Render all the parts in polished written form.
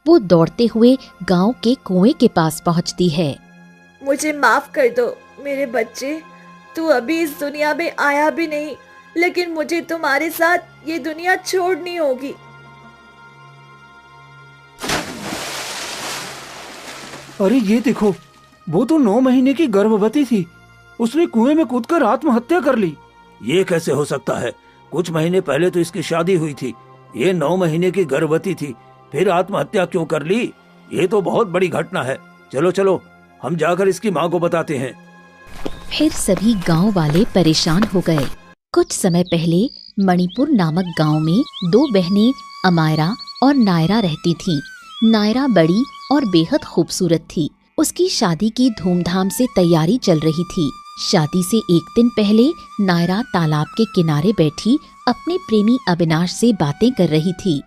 वो दौड़ते हुए गांव के कुएं के पास पहुंचती है। मुझे माफ कर दो मेरे बच्चे, तू अभी इस दुनिया में आया भी नहीं, लेकिन मुझे तुम्हारे साथ ये दुनिया छोड़नी होगी। अरे ये देखो, वो तो 9 महीने की गर्भवती थी, उसने कुएं में कूदकर आत्महत्या कर ली। ये कैसे हो सकता है? कुछ महीने पहले तो इसकी शादी हुई थी, ये 9 महीने की गर्भवती थी, फिर आत्महत्या क्यों कर ली? ये तो बहुत बड़ी घटना है। चलो चलो, हम जाकर इसकी माँ को बताते हैं। फिर सभी गांव वाले परेशान हो गए। कुछ समय पहले मणिपुर नामक गांव में 2 बहनें अमायरा और नायरा रहती थीं। नायरा बड़ी और बेहद खूबसूरत थी। उसकी शादी की धूमधाम से तैयारी चल रही थी। शादी से एक दिन पहले नायरा तालाब के किनारे बैठी अपने प्रेमी अविनाश से बातें कर रही थी।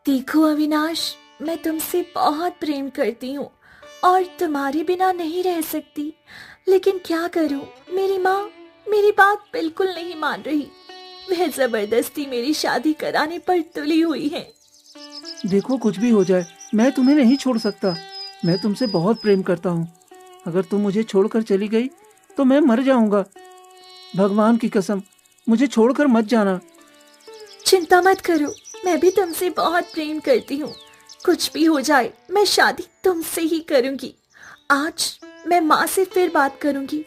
देखो अविनाश, मैं तुमसे बहुत प्रेम करती हूँ और तुम्हारे बिना नहीं रह सकती, लेकिन क्या करूँ, मेरी माँ मेरी बात बिल्कुल नहीं मान रही। वह जबरदस्ती मेरी शादी कराने पर तुली हुई है। देखो, कुछ भी हो जाए, मैं तुम्हें नहीं छोड़ सकता। मैं तुमसे बहुत प्रेम करता हूँ। अगर तुम मुझे छोड़कर चली गई तो मैं मर जाऊंगा। भगवान की कसम, मुझे छोड़कर मत जाना। चिंता मत करो, मैं भी तुमसे बहुत प्रेम करती हूँ। कुछ भी हो जाए, मैं शादी तुमसे ही करूँगी। आज मैं माँ से फिर बात करूँगी।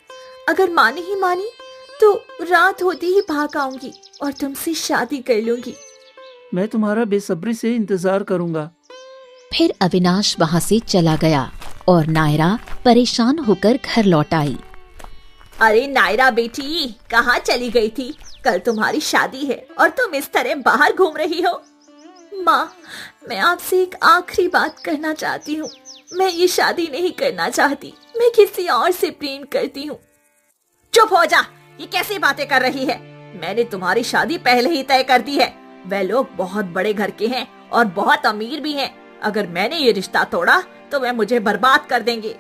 अगर माँ नहीं मानी तो रात होते ही भाग आऊंगी और तुमसे शादी कर लूंगी। मैं तुम्हारा बेसब्री से इंतजार करूंगा। फिर अविनाश वहाँ से चला गया और नायरा परेशान होकर घर लौट आई। अरे नायरा बेटी, कहाँ चली गई थी? कल तुम्हारी शादी है और तुम इस तरह बाहर घूम रही हो। माँ, मैं आपसे एक आखिरी बात करना चाहती हूँ। मैं ये शादी नहीं करना चाहती, मैं किसी और से प्रेम करती हूँ। चुप हो जा, ये कैसी बातें कर रही है? मैंने तुम्हारी शादी पहले ही तय कर दी है। वे लोग बहुत बड़े घर के हैं और बहुत अमीर भी हैं। अगर मैंने ये रिश्ता तोड़ा तो वे मुझे बर्बाद कर देंगे।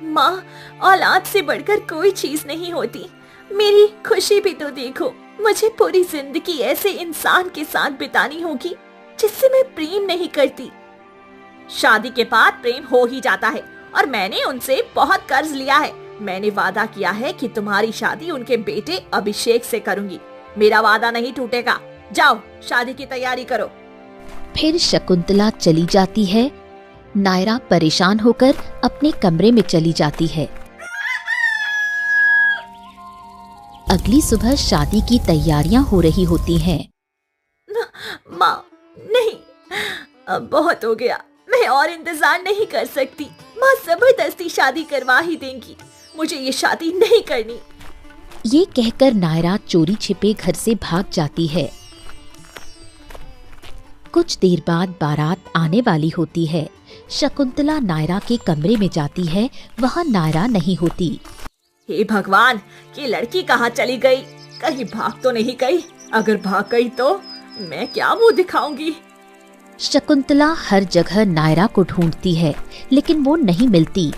माँ, औलाद से बढ़कर कोई चीज नहीं होती। मेरी खुशी भी तो देखो। मुझे पूरी जिंदगी ऐसे इंसान के साथ बितानी होगी जिससे मैं प्रेम नहीं करती। शादी के बाद प्रेम हो ही जाता है और मैंने उनसे बहुत कर्ज लिया है। मैंने वादा किया है कि तुम्हारी शादी उनके बेटे अभिषेक से करूंगी। मेरा वादा नहीं टूटेगा। जाओ, शादी की तैयारी करो। फिर शकुंतला चली जाती है। नायरा परेशान होकर अपने कमरे में चली जाती है। अगली सुबह शादी की तैयारियां हो रही होती हैं। माँ, नहीं, अब बहुत हो गया। मैं और इंतजार नहीं कर सकती। माँ जबरदस्ती शादी करवा ही देंगी। मुझे ये शादी नहीं करनी। ये कहकर नायरा चोरी छिपे घर से भाग जाती है। कुछ देर बाद बारात आने वाली होती है। शकुंतला नायरा के कमरे में जाती है, वहाँ नायरा नहीं होती। हे भगवान, ये लड़की कहाँ चली गई? कहीं भाग तो नहीं गई? अगर भाग गई तो मैं क्या मुंह दिखाऊंगी? शकुंतला हर जगह नायरा को ढूंढती है, लेकिन वो नहीं मिलती।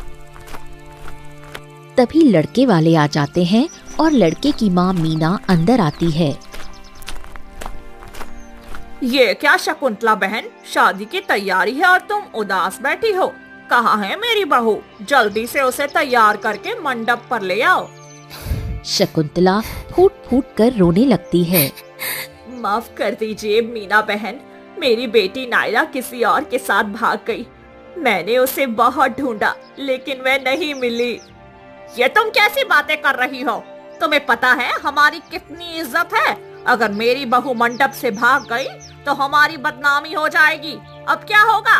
तभी लड़के वाले आ जाते हैं और लड़के की माँ मीना अंदर आती है। ये क्या शकुंतला बहन, शादी की तैयारी है और तुम उदास बैठी हो? कहाँ है मेरी बहू? जल्दी से उसे तैयार करके मंडप पर ले आओ। शकुंतला फूट फूट कर रोने लगती है। माफ कर दीजिए मीना बहन, मेरी बेटी नायरा किसी और के साथ भाग गई। मैंने उसे बहुत ढूंढा लेकिन वह नहीं मिली। ये तुम कैसी बातें कर रही हो? तुम्हें पता है हमारी कितनी इज्जत है? अगर मेरी बहू मंडप से भाग गई तो हमारी बदनामी हो जाएगी। अब क्या होगा?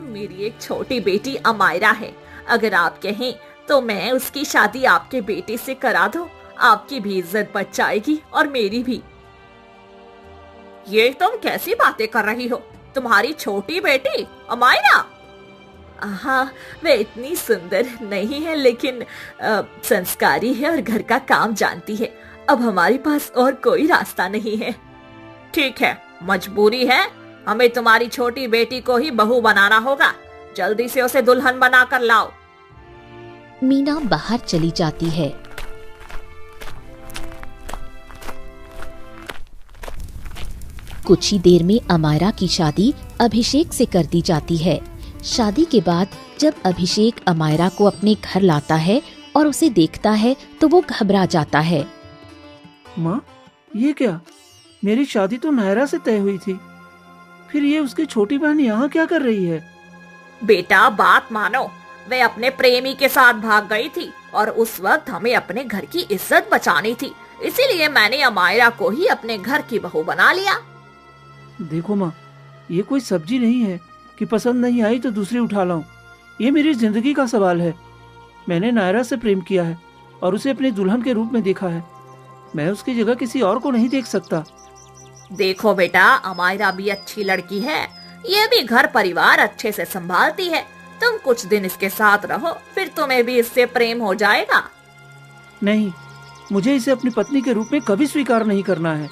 मेरी एक छोटी बेटी अमायरा है। अगर आप कहें तो मैं उसकी शादी आपके बेटे से करा दूं। आपकी भी इज्जत बच जाएगी और मेरी भी। ये तुम कैसी बातें कर रही हो? तुम्हारी छोटी बेटी अमायरा? हाँ, वह इतनी सुंदर नहीं है लेकिन संस्कारी है और घर का काम जानती है। अब हमारे पास और कोई रास्ता नहीं है। ठीक है, मजबूरी है। हमें तुम्हारी छोटी बेटी को ही बहू बनाना होगा। जल्दी से उसे दुल्हन बनाकर लाओ। मीना बाहर चली जाती है। कुछ ही देर में अमायरा की शादी अभिषेक से कर दी जाती है। शादी के बाद जब अभिषेक अमायरा को अपने घर लाता है और उसे देखता है तो वो घबरा जाता है। माँ, ये क्या? मेरी शादी तो नायरा से तय हुई थी, फिर ये उसकी छोटी बहन यहाँ क्या कर रही है? बेटा बात मानो, वे अपने प्रेमी के साथ भाग गई थी और उस वक्त हमें अपने घर की इज्जत बचानी थी, इसीलिए मैंने अमायरा को ही अपने घर की बहू बना लिया। देखो माँ, ये कोई सब्जी नहीं है कि पसंद नहीं आई तो दूसरी उठा लाऊं। ये मेरी जिंदगी का सवाल है। मैंने नायरा से प्रेम किया है और उसे अपनी दुल्हन के रूप में देखा है। मैं उसकी जगह किसी और को नहीं देख सकता। देखो बेटा, अमायरा भी अच्छी लड़की है, ये भी घर परिवार अच्छे से संभालती है। तुम कुछ दिन इसके साथ रहो, फिर तुम्हें भी इससे प्रेम हो जाएगा। नहीं, मुझे इसे अपनी पत्नी के रूप में कभी स्वीकार नहीं करना है।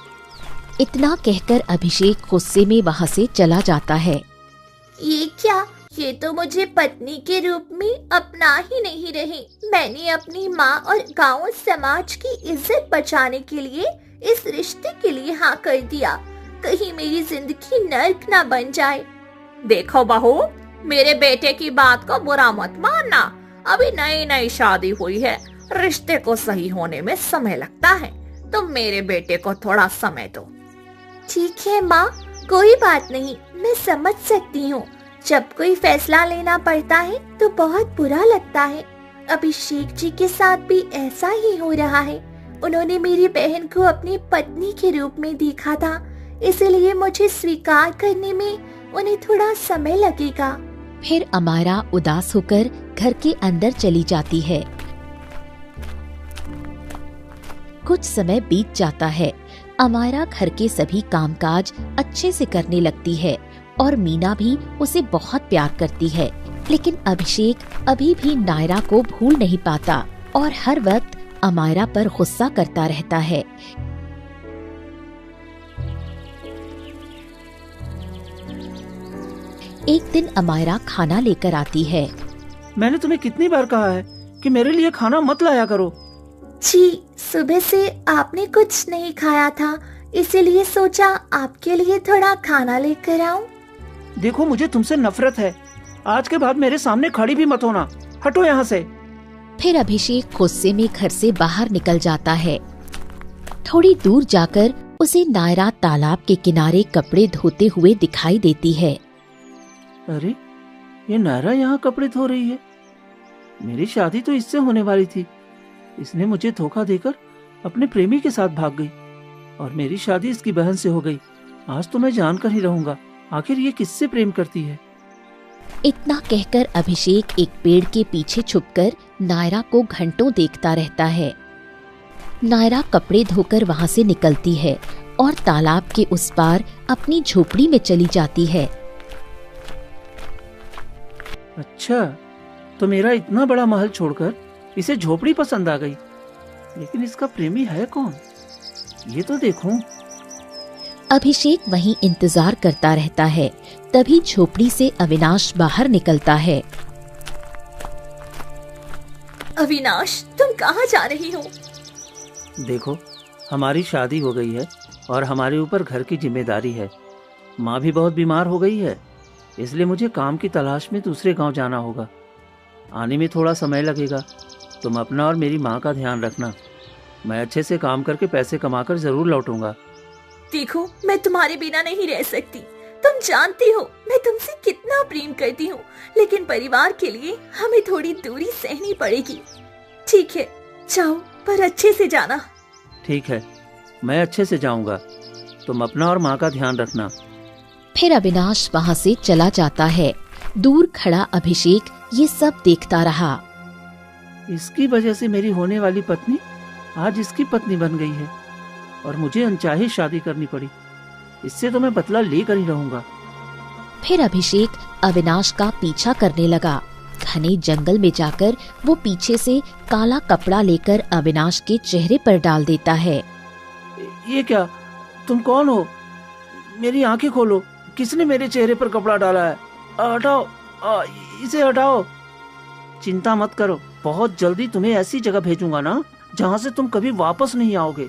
इतना कहकर अभिषेक गुस्से में वहाँ से चला जाता है। ये क्या? ये तो मुझे पत्नी के रूप में अपना ही नहीं रही। मैंने अपनी माँ और गांव समाज की इज्जत बचाने के लिए इस रिश्ते के लिए हाँ कर दिया। कहीं मेरी जिंदगी नर्क ना बन जाए। देखो बहू, मेरे बेटे की बात को बुरा मत मानना। अभी नई नई शादी हुई है, रिश्ते को सही होने में समय लगता है। तुम मेरे बेटे को थोड़ा समय दो। ठीक है माँ, कोई बात नहीं, मैं समझ सकती हूँ। जब कोई फैसला लेना पड़ता है तो बहुत बुरा लगता है। अभिषेक जी के साथ भी ऐसा ही हो रहा है। उन्होंने मेरी बहन को अपनी पत्नी के रूप में देखा था, इसलिए मुझे स्वीकार करने में उन्हें थोड़ा समय लगेगा। फिर अमायरा उदास होकर घर के अंदर चली जाती है। कुछ समय बीत जाता है। अमायरा घर के सभी कामकाज अच्छे से करने लगती है और मीना भी उसे बहुत प्यार करती है। लेकिन अभिषेक अभी भी नायरा को भूल नहीं पाता और हर वक्त अमायरा पर गुस्सा करता रहता है। एक दिन अमायरा खाना लेकर आती है। मैंने तुम्हें कितनी बार कहा है कि मेरे लिए खाना मत लाया करो। जी, सुबह से आपने कुछ नहीं खाया था, इसीलिए सोचा आपके लिए थोड़ा खाना लेकर आऊं। देखो, मुझे तुमसे नफरत है। आज के बाद मेरे सामने खड़ी भी मत होना। हटो यहाँ से। फिर अभिषेक गुस्से में घर से बाहर निकल जाता है। थोड़ी दूर जाकर उसे नायरा तालाब के किनारे कपड़े धोते हुए दिखाई देती है। अरे, ये नायरा यहाँ कपड़े धो रही है। मेरी शादी तो इससे होने वाली थी। इसने मुझे धोखा देकर अपने प्रेमी के साथ भाग गई और मेरी शादी इसकी बहन से हो गई। आज तो मैं जानकर ही रहूंगा, आखिर ये किससे प्रेम करती है। इतना कहकर अभिषेक एक पेड़ के पीछे छुपकर नायरा को घंटों देखता रहता है। नायरा कपड़े धोकर वहाँ से निकलती है और तालाब के उस पार अपनी झोपड़ी में चली जाती है। अच्छा, तो मेरा इतना बड़ा महल छोड़कर इसे झोपड़ी पसंद आ गई। लेकिन इसका प्रेमी है कौन, ये तो देखूं। अभिषेक वहीं इंतजार करता रहता है। तभी झोपड़ी से अविनाश बाहर निकलता है। अविनाश, तुम कहाँ जा रही हो? देखो, हमारी शादी हो गई है और हमारे ऊपर घर की जिम्मेदारी है। माँ भी बहुत बीमार हो गई है, इसलिए मुझे काम की तलाश में दूसरे गांव जाना होगा। आने में थोड़ा समय लगेगा। तुम अपना और मेरी माँ का ध्यान रखना। मैं अच्छे से काम करके पैसे कमाकर जरूर लौटूंगा। देखो, मैं तुम्हारे बिना नहीं रह सकती। तुम जानती हो मैं तुमसे कितना प्रेम करती हूँ, लेकिन परिवार के लिए हमें थोड़ी दूरी सहनी पड़ेगी। ठीक है, जाओ, पर अच्छे से जाना। ठीक है, मैं अच्छे से जाऊंगा। तुम अपना और माँ का ध्यान रखना। फिर अविनाश वहाँ से चला जाता है। दूर खड़ा अभिषेक ये सब देखता रहा। इसकी वजह से मेरी होने वाली पत्नी आज इसकी पत्नी बन गई है और मुझे अनचाही शादी करनी पड़ी। इससे तो मैं बदला लेकर ही रहूंगा। फिर अभिषेक अविनाश का पीछा करने लगा। घने जंगल में जाकर वो पीछे से काला कपड़ा लेकर अविनाश के चेहरे पर डाल देता है। ये क्या? तुम कौन हो? मेरी आंखें खोलो। किसने मेरे चेहरे पर कपड़ा डाला है? हटाओ, इसे हटाओ। चिंता मत करो, बहुत जल्दी तुम्हें ऐसी जगह भेजूंगा ना जहाँ से तुम कभी वापस नहीं आओगे।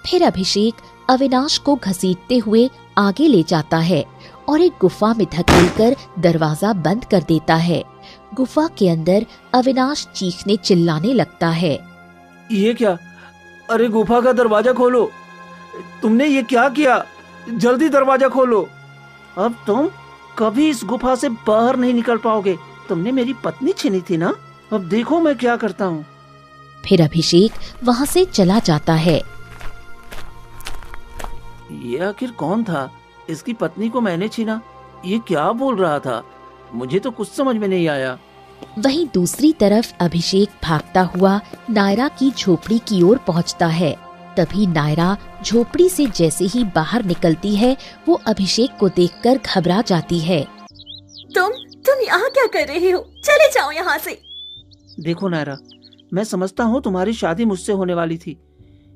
फिर अभिषेक अविनाश को घसीटते हुए आगे ले जाता है और एक गुफा में धकेलकर दरवाजा बंद कर देता है। गुफा के अंदर अविनाश चीखने चिल्लाने लगता है। ये क्या? अरे गुफा का दरवाजा खोलो! तुमने ये क्या किया? जल्दी दरवाजा खोलो! अब तुम कभी इस गुफा से बाहर नहीं निकल पाओगे। तुमने मेरी पत्नी छीनी थी ना? अब देखो मैं क्या करता हूँ। फिर अभिषेक वहाँ से चला जाता है। ये आखिर कौन था? इसकी पत्नी को मैंने छीना? ये क्या बोल रहा था? मुझे तो कुछ समझ में नहीं आया। वहीं दूसरी तरफ अभिषेक भागता हुआ नायरा की झोपड़ी की ओर पहुंचता है। तभी नायरा झोपड़ी से जैसे ही बाहर निकलती है, वो अभिषेक को देखकर घबरा जाती है। तुम यहाँ क्या कर रहे हो? चले जाओ यहाँ से। देखो नायरा, मैं समझता हूँ तुम्हारी शादी मुझसे होने वाली थी,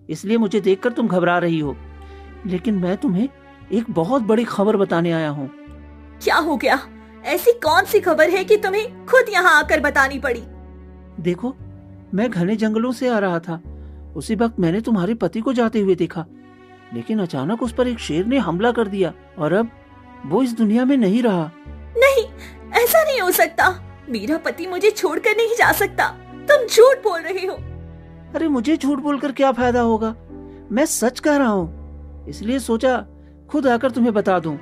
इसलिए मुझे देखकर तुम घबरा रही हो। लेकिन मैं तुम्हें एक बहुत बड़ी खबर बताने आया हूँ। क्या हो गया? ऐसी कौन सी खबर है कि तुम्हें खुद यहाँ आकर बतानी पड़ी? देखो, मैं घने जंगलों से आ रहा था। उसी वक्त मैंने तुम्हारे पति को जाते हुए देखा, लेकिन अचानक उस पर एक शेर ने हमला कर दिया और अब वो इस दुनिया में नहीं रहा। नहीं, ऐसा नहीं हो सकता। मेरा पति मुझे छोड़कर नहीं जा सकता। तुम झूठ बोल रहे हो। अरे मुझे झूठ बोलकर क्या फायदा होगा? मैं सच कह रहा हूँ, इसलिए सोचा खुद आकर तुम्हें बता दूं।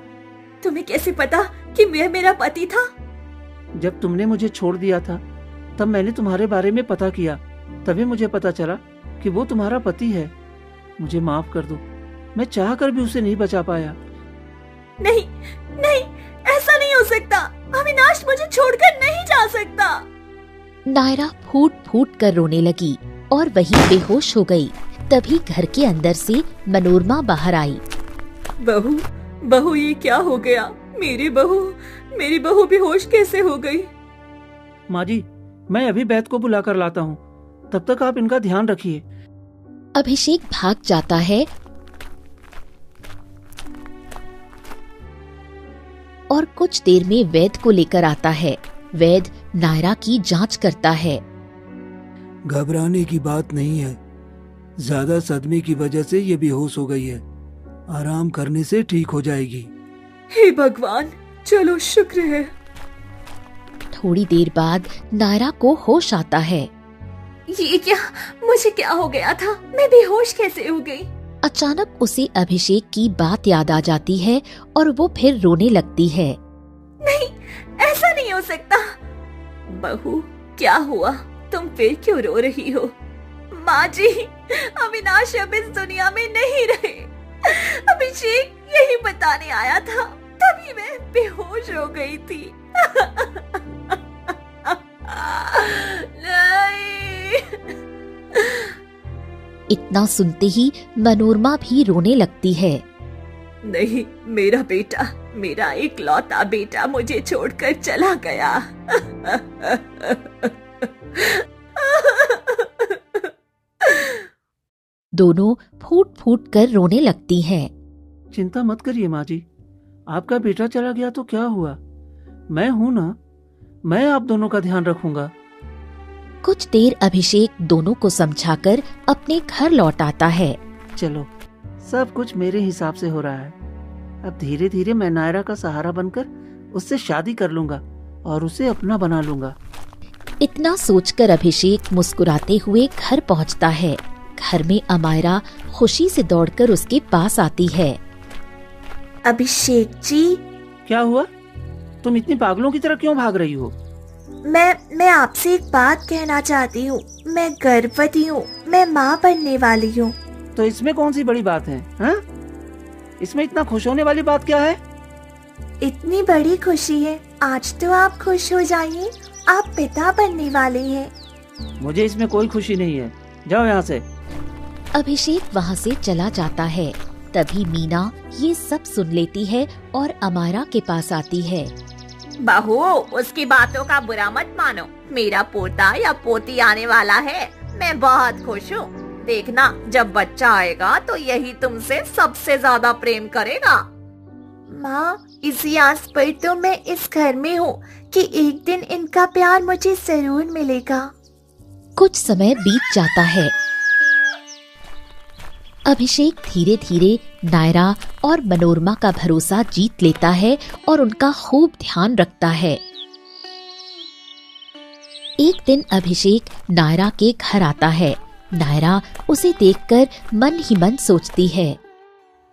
तुम्हें कैसे पता कि वह मेरा पति था? जब तुमने मुझे छोड़ दिया था तब मैंने तुम्हारे बारे में पता किया, तभी मुझे पता चला कि वो तुम्हारा पति है। मुझे माफ कर दो, मैं चाहकर भी उसे नहीं बचा पाया। नहीं नहीं, ऐसा नहीं हो सकता। अविनाश मुझे छोड़कर नहीं जा सकता। नायरा फूट फूट कर रोने लगी और वहीं बेहोश हो गई। तभी घर के अंदर से मनोरमा बाहर आई। बहू, ये क्या हो गया? मेरी बहू बेहोश कैसे हो गई? माँ जी, मैं अभी बैद को बुला कर लाता हूँ, तब तक आप इनका ध्यान रखिए। अभिषेक भाग जाता है और कुछ देर में वैद्य को लेकर आता है। वैद्य नायरा की जांच करता है। घबराने की बात नहीं है, ज्यादा सदमे की वजह से ये बेहोश हो गई है। आराम करने से ठीक हो जाएगी। हे भगवान, चलो शुक्र है। थोड़ी देर बाद नायरा को होश आता है। ये क्या? मुझे क्या हो गया था? मैं बेहोश कैसे हो गई? अचानक उसे अभिषेक की बात याद आ जाती है और वो फिर रोने लगती है। नहीं, ऐसा नहीं हो सकता। बहू, क्या हुआ? तुम फिर क्यों रो रही हो? माँ जी, अविनाश अब इस दुनिया में नहीं रहे। अभिषेक यही बताने आया था, तभी मैं बेहोश हो गई थी। नहीं। इतना सुनते ही मनोरमा भी रोने लगती है। नहीं, मेरा बेटा, मेरा इकलौता बेटा मुझे छोड़कर चला गया। दोनों फूट फूट कर रोने लगती हैं। चिंता मत करिए माँ जी, आपका बेटा चला गया तो क्या हुआ? मैं हूँ ना, मैं आप दोनों का ध्यान रखूंगा। कुछ देर अभिषेक दोनों को समझाकर अपने घर लौट आता है। चलो, सब कुछ मेरे हिसाब से हो रहा है। अब धीरे धीरे मैं नायरा का सहारा बनकर उससे शादी कर लूंगा और उसे अपना बना लूंगा। इतना सोचकर अभिषेक मुस्कुराते हुए घर पहुंचता है। घर में अमायरा खुशी से दौड़कर उसके पास आती है। अभिषेक जी, क्या हुआ? तुम इतनी पागलों की तरह क्यों भाग रही हो? मैं आपसे एक बात कहना चाहती हूँ। मैं गर्भवती हूँ, मैं माँ बनने वाली हूँ। तो इसमें कौन सी बड़ी बात है? हाँ? इसमें इतना खुश होने वाली बात क्या है? इतनी बड़ी खुशी है, आज तो आप खुश हो जाइए, आप पिता बनने वाले हैं। मुझे इसमें कोई खुशी नहीं है, जाओ यहाँ से। अभिषेक वहाँ से चला जाता है। तभी मीना ये सब सुन लेती है और अमायरा के पास आती है। बहू, उसकी बातों का बुरा मत मानो। मेरा पोता या पोती आने वाला है। मैं बहुत खुश हूँ। देखना, जब बच्चा आएगा तो यही तुमसे सबसे ज्यादा प्रेम करेगा। माँ, इसी आस पर तो मैं इस घर में हूँ कि एक दिन इनका प्यार मुझे जरूर मिलेगा। कुछ समय बीत जाता है। अभिषेक धीरे धीरे नायरा और मनोरमा का भरोसा जीत लेता है और उनका खूब ध्यान रखता है। एक दिन अभिषेक नायरा के घर आता है। नायरा उसे देखकर मन ही मन सोचती है,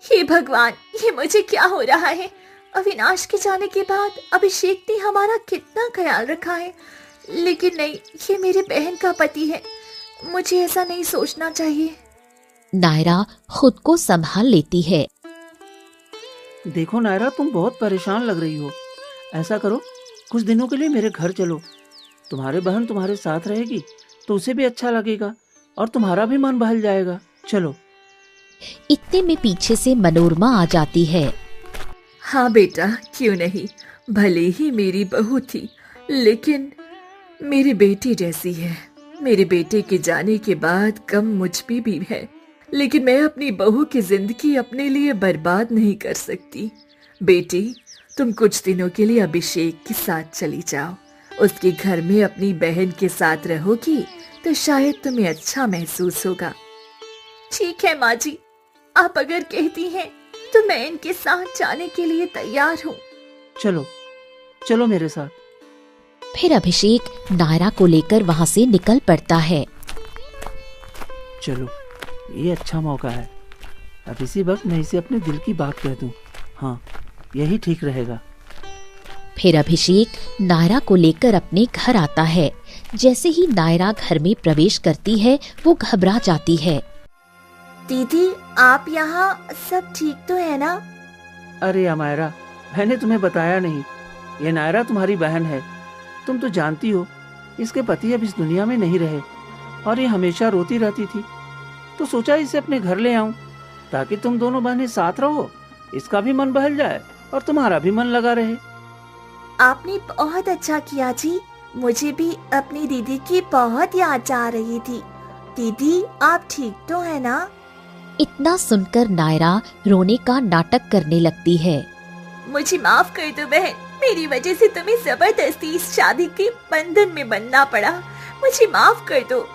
हे भगवान, ये मुझे क्या हो रहा है। अविनाश के जाने के बाद अभिषेक ने हमारा कितना ख्याल रखा है, लेकिन नहीं, ये मेरे बहन का पति है। मुझे ऐसा नहीं सोचना चाहिए। नायरा खुद को संभाल लेती है। देखो नायरा, तुम बहुत परेशान लग रही हो। ऐसा करो, कुछ दिनों के लिए मेरे घर चलो। तुम्हारे बहन तुम्हारे साथ रहेगी तो उसे भी अच्छा लगेगा और तुम्हारा भी मन बहल जाएगा। चलो। इतने में पीछे से मनोरमा आ जाती है। हाँ बेटा, क्यों नहीं। भले ही मेरी बहू थी, लेकिन मेरी बेटी जैसी है। मेरे बेटे के जाने के बाद गम मुझ पे भी है, लेकिन मैं अपनी बहू की जिंदगी अपने लिए बर्बाद नहीं कर सकती। बेटी, तुम कुछ दिनों के लिए अभिषेक के साथ चली जाओ। उसके घर में अपनी बहन के साथ रहोगी तो शायद तुम्हें अच्छा महसूस होगा। ठीक है माँ जी, आप अगर कहती हैं तो मैं इनके साथ जाने के लिए तैयार हूँ। चलो चलो मेरे साथ। फिर अभिषेक नायरा को लेकर वहाँ से निकल पड़ता है। चलो, ये अच्छा मौका है। अब इसी वक्त मैं इसे अपने दिल की बात कह दूं। हाँ, यही ठीक रहेगा। फिर अभिषेक नायरा को लेकर अपने घर आता है। जैसे ही नायरा घर में प्रवेश करती है, वो घबरा जाती है। दीदी, आप यहाँ सब ठीक तो है ना? अरे अमायरा, मैंने तुम्हें बताया नहीं, ये नायरा तुम्हारी बहन है। तुम तो जानती हो, इसके पति अब इस दुनिया में नहीं रहे और ये हमेशा रोती रहती थी। तो सोचा इसे अपने घर ले आऊं ताकि तुम दोनों बहनें साथ रहो, इसका भी मन बहल जाए और तुम्हारा भी मन लगा रहे। आपने बहुत अच्छा किया जी। मुझे भी अपनी दीदी की बहुत याद आ रही थी। दीदी, आप ठीक तो है ना? इतना सुनकर नायरा रोने का नाटक करने लगती है। मुझे माफ कर दो बहन, मेरी वजह से तुम्हें जबरदस्ती इस शादी के बंधन में बनना पड़ा। मुझे माफ कर दो।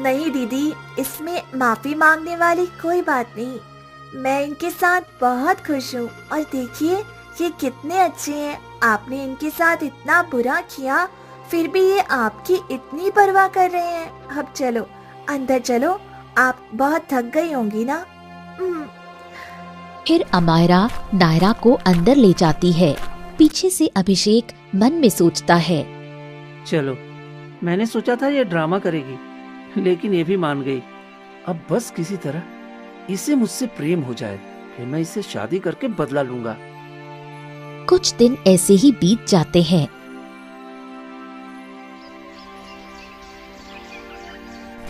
नहीं दीदी, इसमें माफी मांगने वाली कोई बात नहीं। मैं इनके साथ बहुत खुश हूँ और देखिए ये कितने अच्छे हैं। आपने इनके साथ इतना बुरा किया, फिर भी ये आपकी इतनी परवाह कर रहे हैं। अब चलो अंदर चलो, आप बहुत थक गई होंगी ना। फिर अमायरा नायरा को अंदर ले जाती है। पीछे से अभिषेक मन में सोचता है, चलो, मैंने सोचा था ये ड्रामा करेगी, लेकिन ये भी मान गई। अब बस किसी तरह इसे मुझसे प्रेम हो जाए, फिर मैं इससे शादी करके बदला लूंगा। कुछ दिन ऐसे ही बीत जाते हैं।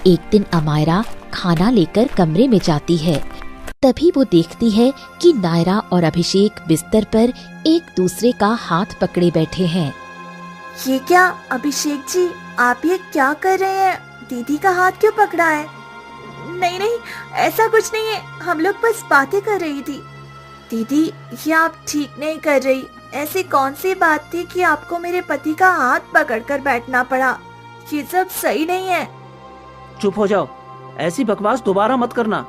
एक दिन अमायरा खाना लेकर कमरे में जाती है। तभी वो देखती है कि नायरा और अभिषेक बिस्तर पर एक दूसरे का हाथ पकड़े बैठे हैं। ये क्या अभिषेक जी, आप ये क्या कर रहे हैं? दीदी का हाथ क्यों पकड़ा है? नहीं नहीं, ऐसा कुछ नहीं है, हम लोग बस बातें कर रही थी। दीदी, ये आप ठीक नहीं कर रही। ऐसी कौन सी बात थी कि आपको मेरे पति का हाथ पकड़कर बैठना पड़ा? ये सब सही नहीं है। चुप हो जाओ, ऐसी बकवास दोबारा मत करना।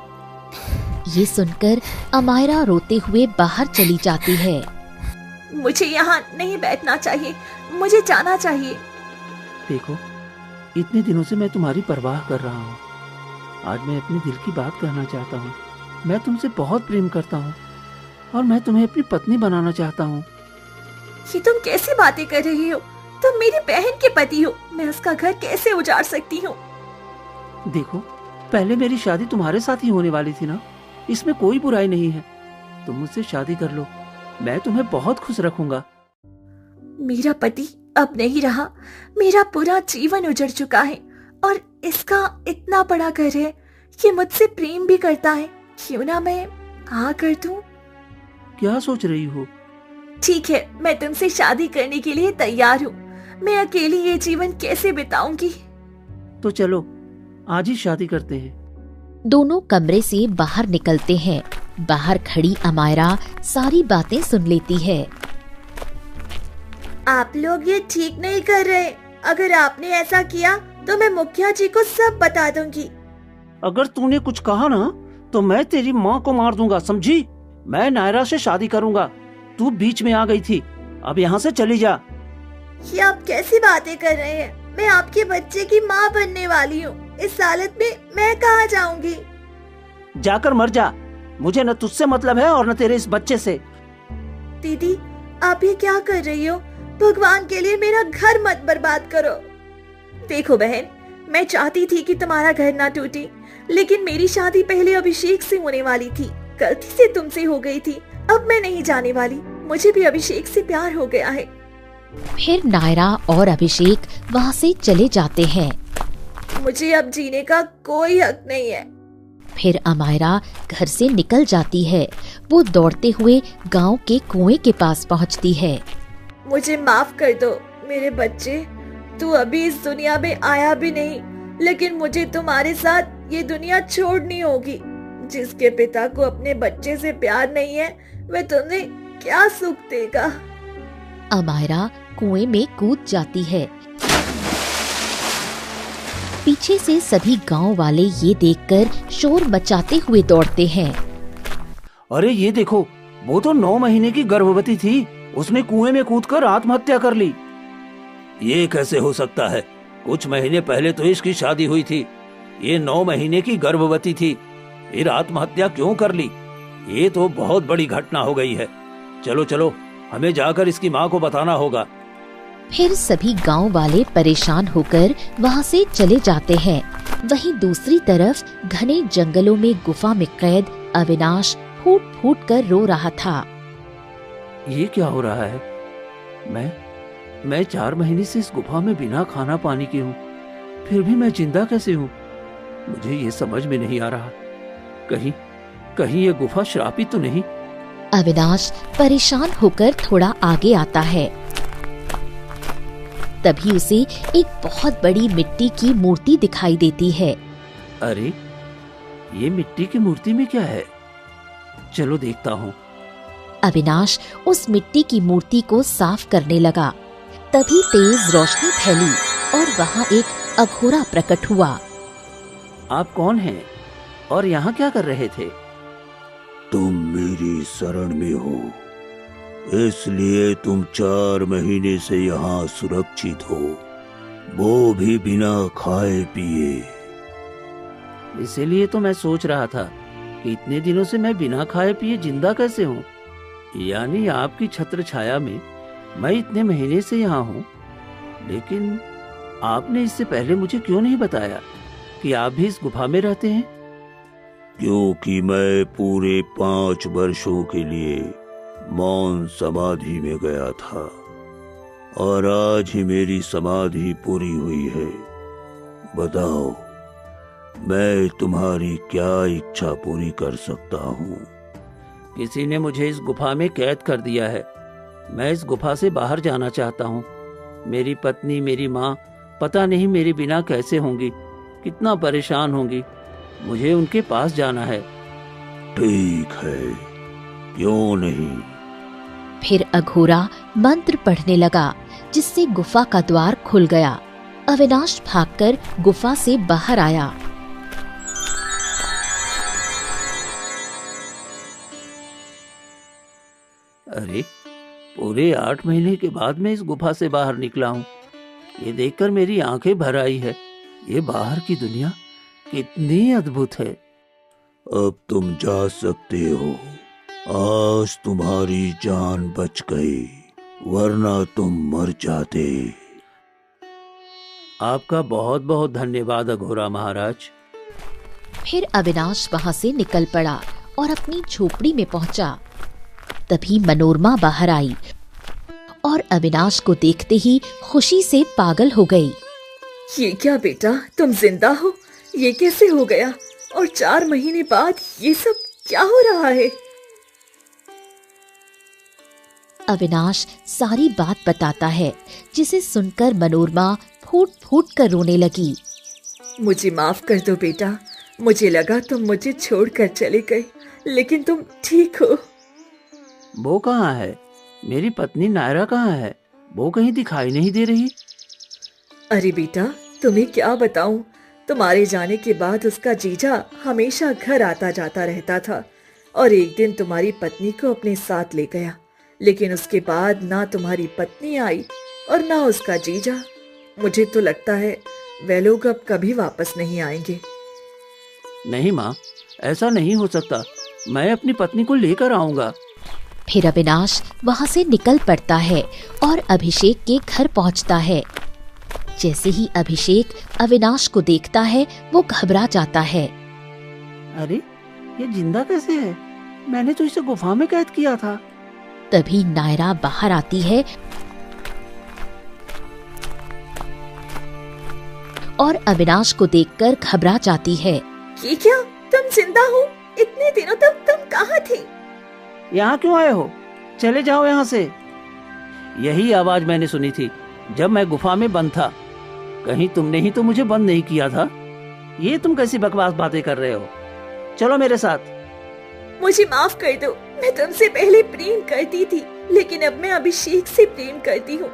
ये सुनकर अमायरा रोते हुए बाहर चली जाती है। मुझे यहाँ नहीं बैठना चाहिए, मुझे जाना चाहिए। देखो, इतने दिनों से मैं तुम्हारी परवाह कर रहा हूँ। आज मैं अपने दिल की बात कहना चाहता हूँ। मैं तुमसे बहुत प्रेम करता हूँ और मैं तुम्हें अपनी पत्नी बनाना चाहता हूँ। ये तुम कैसी बातें कर रही हो? तुम मेरी बहन के पति हो, मैं उसका घर कैसे उजाड़ सकती हूँ? देखो, पहले मेरी शादी तुम्हारे साथ ही होने वाली थी ना, इसमें कोई बुराई नहीं है। तुम मुझसे शादी कर लो, मैं तुम्हें बहुत खुश रखूंगा। मेरा पति अब नहीं रहा, मेरा पूरा जीवन उजड़ चुका है और इसका इतना बड़ा घर है। ये मुझसे प्रेम भी करता है, क्यों ना मैं हाँ कर दूं? क्या सोच रही हो? ठीक है, मैं तुमसे शादी करने के लिए तैयार हूँ। मैं अकेली ये जीवन कैसे बिताऊंगी? तो चलो, आज ही शादी करते हैं। दोनों कमरे से बाहर निकलते हैं। बाहर खड़ी अमायरा सारी बातें सुन लेती है। आप लोग ये ठीक नहीं कर रहे। अगर आपने ऐसा किया तो मैं मुखिया जी को सब बता दूंगी। अगर तूने कुछ कहा ना तो मैं तेरी माँ को मार दूंगा, समझी? मैं नायरा से शादी करूंगा। तू बीच में आ गई थी, अब यहाँ से चली जा। ये आप कैसी बातें कर रहे हैं? मैं आपके बच्चे की माँ बनने वाली हूँ। इस हालत में मैं कहाँ जाऊंगी? जाकर मर जा। मुझे न तुझसे मतलब है और न तेरे इस बच्चे से। दीदी, आप ये क्या कर रही हो? भगवान के लिए मेरा घर मत बर्बाद करो। देखो बहन, मैं चाहती थी कि तुम्हारा घर ना टूटे, लेकिन मेरी शादी पहले अभिषेक से होने वाली थी। गलती से तुमसे हो गई थी। अब मैं नहीं जाने वाली। मुझे भी अभिषेक से प्यार हो गया है। फिर नायरा और अभिषेक वहाँ से चले जाते हैं। मुझे अब जीने का कोई हक नहीं है। फिर अमायरा घर से निकल जाती है। वो दौड़ते हुए गांव के कुएं के पास पहुँचती है। मुझे माफ कर दो मेरे बच्चे। तू अभी इस दुनिया में आया भी नहीं, लेकिन मुझे तुम्हारे साथ ये दुनिया छोड़नी होगी। जिसके पिता को अपने बच्चे से प्यार नहीं है, वह तुम्हें क्या सुख देगा? अमायरा कुएं में कूद जाती है। पीछे से सभी गांव वाले ये देखकर शोर मचाते हुए दौड़ते हैं। अरे ये देखो, वो तो 9 महीने की गर्भवती थी। उसने कुएं में कूदकर आत्महत्या कर ली। ये कैसे हो सकता है? कुछ महीने पहले तो इसकी शादी हुई थी। ये 9 महीने की गर्भवती थी, फिर आत्महत्या क्यों कर ली? ये तो बहुत बड़ी घटना हो गई है। चलो चलो, हमें जाकर इसकी माँ को बताना होगा। फिर सभी गांव वाले परेशान होकर वहाँ से चले जाते हैं। वहीं दूसरी तरफ घने जंगलों में गुफा में कैद अविनाश फूट फूट कर रो रहा था। ये क्या हो रहा है? मैं 4 महीने से इस गुफा में बिना खाना पानी के हूँ, फिर भी मैं जिंदा कैसे हूँ? मुझे ये समझ में नहीं आ रहा। कहीं ये गुफा श्रापित तो नहीं? अविनाश परेशान होकर थोड़ा आगे आता है। तभी उसे एक बहुत बड़ी मिट्टी की मूर्ति दिखाई देती है। अरे, ये मिट्टी की मूर्ति में क्या है? चलो देखता हूँ। अविनाश उस मिट्टी की मूर्ति को साफ करने लगा। तभी तेज रोशनी फैली और वहाँ एक अघोरा प्रकट हुआ। आप कौन हैं और यहाँ क्या कर रहे थे? तुम मेरी शरण में हो, इसलिए तुम 4 महीने से यहाँ सुरक्षित हो, वो भी बिना खाए पिए। इसीलिए तो मैं सोच रहा था कि इतने दिनों से मैं बिना खाए पिए जिंदा कैसे हूँ। यानी आपकी छत्र छाया में मैं इतने महीने से यहाँ हूँ, लेकिन आपने इससे पहले मुझे क्यों नहीं बताया कि आप भी इस गुफा में रहते हैं? क्योंकि मैं पूरे 5 वर्षों के लिए मौन समाधि में गया था और आज ही मेरी समाधि पूरी हुई है। बताओ, मैं तुम्हारी क्या इच्छा पूरी कर सकता हूँ? किसी ने मुझे इस गुफा में कैद कर दिया है। मैं इस गुफा से बाहर जाना चाहता हूँ। मेरी पत्नी, मेरी माँ पता नहीं मेरे बिना कैसे होंगी, कितना परेशान होंगी। मुझे उनके पास जाना है। ठीक है, क्यों नहीं। फिर अघोरा मंत्र पढ़ने लगा, जिससे गुफा का द्वार खुल गया। अविनाश भागकर गुफा से बाहर आया। अरे, पूरे 8 महीने के बाद मैं इस गुफा से बाहर निकला हूँ। ये देखकर मेरी आंखें भर आई है। ये बाहर की दुनिया कितनी अद्भुत है। अब तुम जा सकते हो। आज तुम्हारी जान बच गई, वरना तुम मर जाते। आपका बहुत बहुत धन्यवाद अघोरा महाराज। फिर अविनाश वहाँ से निकल पड़ा और अपनी झोपड़ी में पहुंचा। तभी मनोरमा बाहर आई और अविनाश को देखते ही खुशी से पागल हो गई। ये क्या बेटा, तुम जिंदा हो? ये कैसे हो गया? और 4 महीने बाद ये सब क्या हो रहा है? अविनाश सारी बात बताता है, जिसे सुनकर मनोरमा फूट फूट कर रोने लगी। मुझे माफ कर दो बेटा, मुझे लगा तुम मुझे छोड़कर चले गए, लेकिन तुम ठीक हो। वो कहाँ है? मेरी पत्नी नायरा कहाँ है? वो कहीं दिखाई नहीं दे रही। अरे बेटा, तुम्हें क्या बताऊं, तुम्हारे जाने के बाद उसका जीजा हमेशा घर आता जाता रहता था और एक दिन तुम्हारी पत्नी को अपने साथ ले गया, लेकिन उसके बाद ना तुम्हारी पत्नी आई और ना उसका जीजा। मुझे तो लगता है वे लोग अब कभी वापस नहीं आएंगे। नहीं माँ, ऐसा नहीं हो सकता। मैं अपनी पत्नी को लेकर आऊंगा। फिर अविनाश वहाँ से निकल पड़ता है और अभिषेक के घर पहुँचता है। जैसे ही अभिषेक अविनाश को देखता है वो घबरा जाता है। अरे, ये जिंदा कैसे है? मैंने तो इसे गुफा में कैद किया था। तभी नायरा बाहर आती है और अविनाश को देखकर घबरा जाती है। ये क्या, तुम जिंदा हो? इतने दिनों तक तुम कहाँ थे? यहाँ क्यों आए हो? चले जाओ यहाँ से। यही आवाज मैंने सुनी थी जब मैं गुफा में बंद था। कहीं तुमने ही तो मुझे बंद नहीं किया था? ये तुम कैसी बकवास बातें कर रहे हो? चलो मेरे साथ। मुझे माफ कर दो, मैं तुमसे पहले प्रेम करती थी, लेकिन अब मैं अभिषेक से प्रेम करती हूँ,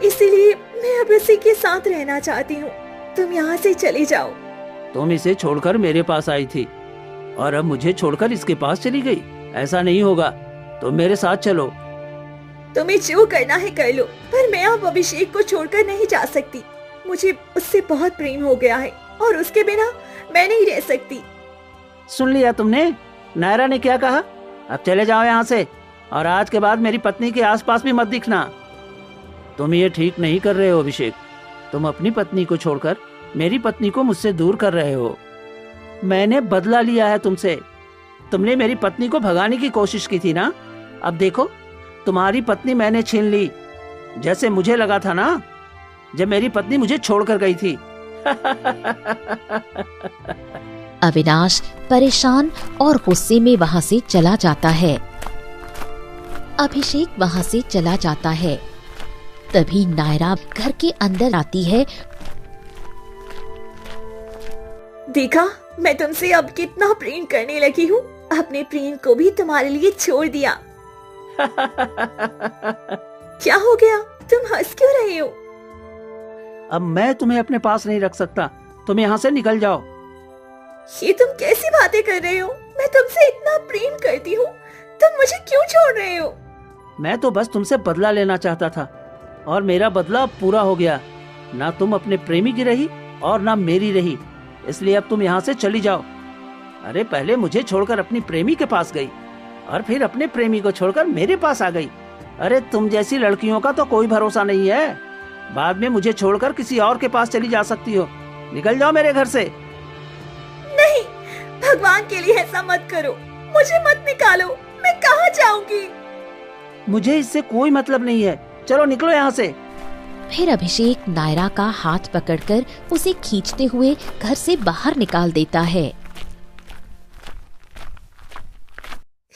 इसीलिए मैं अब उसी के साथ रहना चाहती हूँ। तुम यहाँ से चले जाओ। तुम इसे छोड़कर मेरे पास आई थी और अब मुझे छोड़कर इसके पास चली गई। ऐसा नहीं होगा, तुम मेरे साथ चलो। तुम्हें जो करना है कर लो, पर मैं अब अभिषेक को छोड़कर नहीं जा सकती। मुझे उससे बहुत प्रेम हो गया है और उसके बिना मैं नहीं रह सकती। सुन लिया तुमने? नायरा ने क्या कहा? अब चले जाओ यहाँ से और आज के बाद मेरी पत्नी के आसपास भी मत दिखना। तुम ये ठीक नहीं कर रहे हो अभिषेक। तुम अपनी पत्नी को छोड़कर मेरी पत्नी को मुझसे दूर कर रहे हो। मैंने बदला लिया है तुमसे। तुमने मेरी पत्नी को भगाने की कोशिश की थी ना? अब देखो, तुम्हारी पत्नी मैंने छीन ली, जैसे मुझे लगा था ना जब मेरी पत्नी मुझे छोड़कर गई थी। अविनाश परेशान और गुस्से में वहाँ से चला जाता है। अभिषेक वहाँ से चला जाता है। तभी नायरा घर के अंदर आती है। देखा, मैं तुमसे अब कितना प्रेम करने लगी हूँ। अपने प्रेम को भी तुम्हारे लिए छोड़ दिया। क्या हो गया? तुम हंस क्यों रहे हो? अब मैं तुम्हें अपने पास नहीं रख सकता। तुम यहाँ से निकल जाओ। ये तुम कैसी बातें कर रहे हो? मैं तुमसे इतना प्रेम करती हूँ, तुम मुझे क्यों छोड़ रहे हो? मैं तो बस तुमसे बदला लेना चाहता था और मेरा बदला अब पूरा हो गया। ना तुम अपने प्रेमी की रही और ना मेरी रही, इसलिए अब तुम यहाँ से चली जाओ। अरे, पहले मुझे छोड़कर अपनी प्रेमी के पास गई और फिर अपने प्रेमी को छोड़कर मेरे पास आ गई। अरे, तुम जैसी लड़कियों का तो कोई भरोसा नहीं है। बाद में मुझे छोड़कर किसी और के पास चली जा सकती हो। निकल जाओ मेरे घर से। नहीं, भगवान के लिए ऐसा मत करो। मुझे मत निकालो। मैं कहाँ जाऊंगी? मुझे इससे कोई मतलब नहीं है। चलो निकलो यहाँ से। फिर अभिषेक नायरा का हाथ पकड़कर उसे खींचते हुए घर से बाहर निकाल देता है।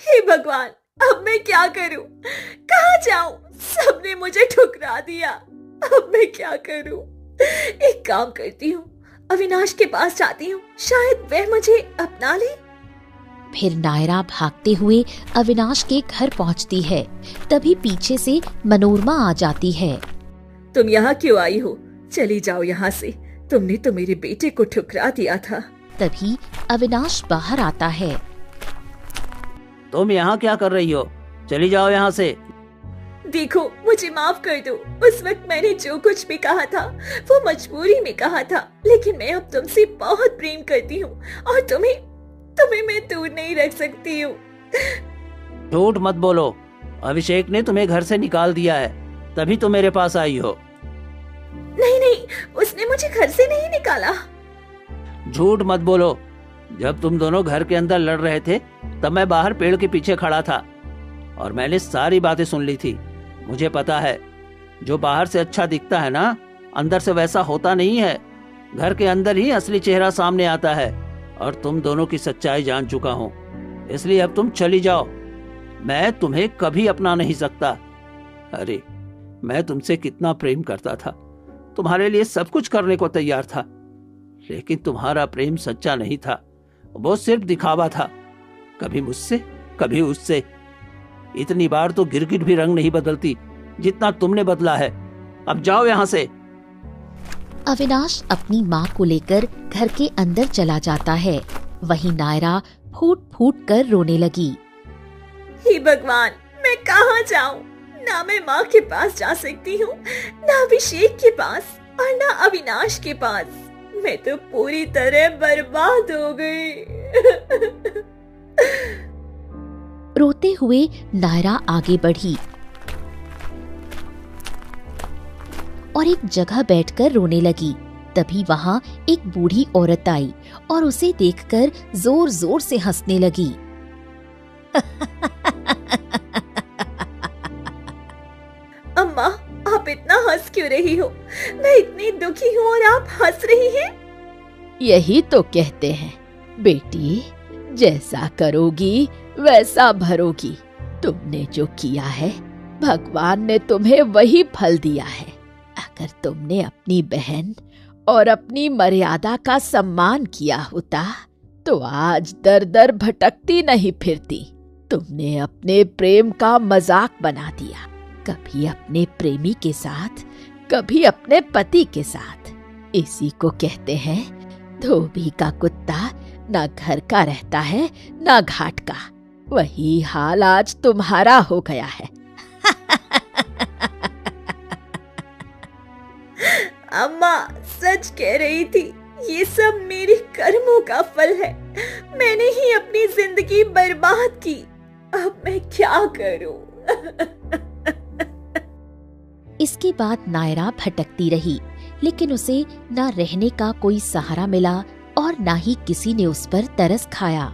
हे भगवान, अब मैं क्या करूं? कहाँ जाऊं? सबने मुझे ठुकरा दिया। अब मैं क्या करूं? एक काम करती हूँ, अविनाश के पास जाती हूँ, शायद वह मुझे अपना ले। फिर नायरा भागते हुए अविनाश के घर पहुंचती है। तभी पीछे से मनोरमा आ जाती है। तुम यहाँ क्यों आई हो? चली जाओ यहाँ से। तुमने तो मेरे बेटे को ठुकरा दिया था। तभी अविनाश बाहर आता है। तुम यहाँ क्या कर रही हो? चली जाओ यहाँ से। देखो, मुझे माफ कर दो। उस वक्त मैंने जो कुछ भी कहा था वो मजबूरी में कहा था, लेकिन मैं अब तुमसे बहुत प्रेम करती हूँ और तुम्हें मैं दूर नहीं रख सकती हूँ। झूठ मत बोलो। अभिषेक ने तुम्हें घर से निकाल दिया है, तभी तो मेरे पास आई हो। नहीं, उसने मुझे घर से नहीं निकाला। झूठ मत बोलो। जब तुम दोनों घर के अंदर लड़ रहे थे तब मैं बाहर पेड़ के पीछे खड़ा था और मैंने सारी बातें सुन ली थी। मुझे पता है, जो बाहर से अच्छा दिखता है ना, अंदर से वैसा होता नहीं है। घर के अंदर ही असली चेहरा सामने आता है और तुम दोनों की सच्चाई जान चुका हूँ। इसलिए अब तुम चली जाओ। मैं तुम्हें कभी अपना नहीं सकता। अरे, मैं तुमसे कितना प्रेम करता था, तुम्हारे लिए सब कुछ करने को तैयार था, लेकिन तुम्हारा प्रेम सच्चा नहीं था। वो सिर्फ दिखावा था, कभी मुझसे कभी उससे। इतनी बार तो गिरगिट भी रंग नहीं बदलती जितना तुमने बदला है। अब जाओ यहाँ से। अविनाश अपनी माँ को लेकर घर के अंदर चला जाता है। वहीं नायरा फूट फूट कर रोने लगी। हे भगवान, मैं कहाँ जाऊँ? ना मैं माँ के पास जा सकती हूँ, ना अभिषेक के पास और ना अविनाश के पास। मैं तो पूरी तरह बर्बाद हो गई। रोते हुए नायरा आगे बढ़ी और एक जगह बैठकर रोने लगी। तभी वहां एक बूढ़ी औरत आई और उसे देखकर जोर जोर से हंसने लगी। अम्मा, आप इतना हंस क्यों रही हो? मैं इतनी दुखी हूँ और आप हंस रही हैं। यही तो कहते हैं बेटी, जैसा करोगी वैसा भरोगी। तुमने जो किया है भगवान ने तुम्हें वही फल दिया है। अगर तुमने अपनी बहन और अपनी मर्यादा का सम्मान किया होता तो आज दर दर भटकती नहीं फिरती। तुमने अपने प्रेम का मजाक बना दिया, कभी अपने प्रेमी के साथ, कभी अपने पति के साथ। इसी को कहते हैं धोबी का कुत्ता ना घर का रहता है ना घाट का। वही हाल आज तुम्हारा हो गया है। अम्मा सच कह रही थी, ये सब मेरे कर्मों का फल है। मैंने ही अपनी जिंदगी बर्बाद की। अब मैं क्या करूं? इसके बाद नायरा भटकती रही, लेकिन उसे ना रहने का कोई सहारा मिला और ना ही किसी ने उस पर तरस खाया।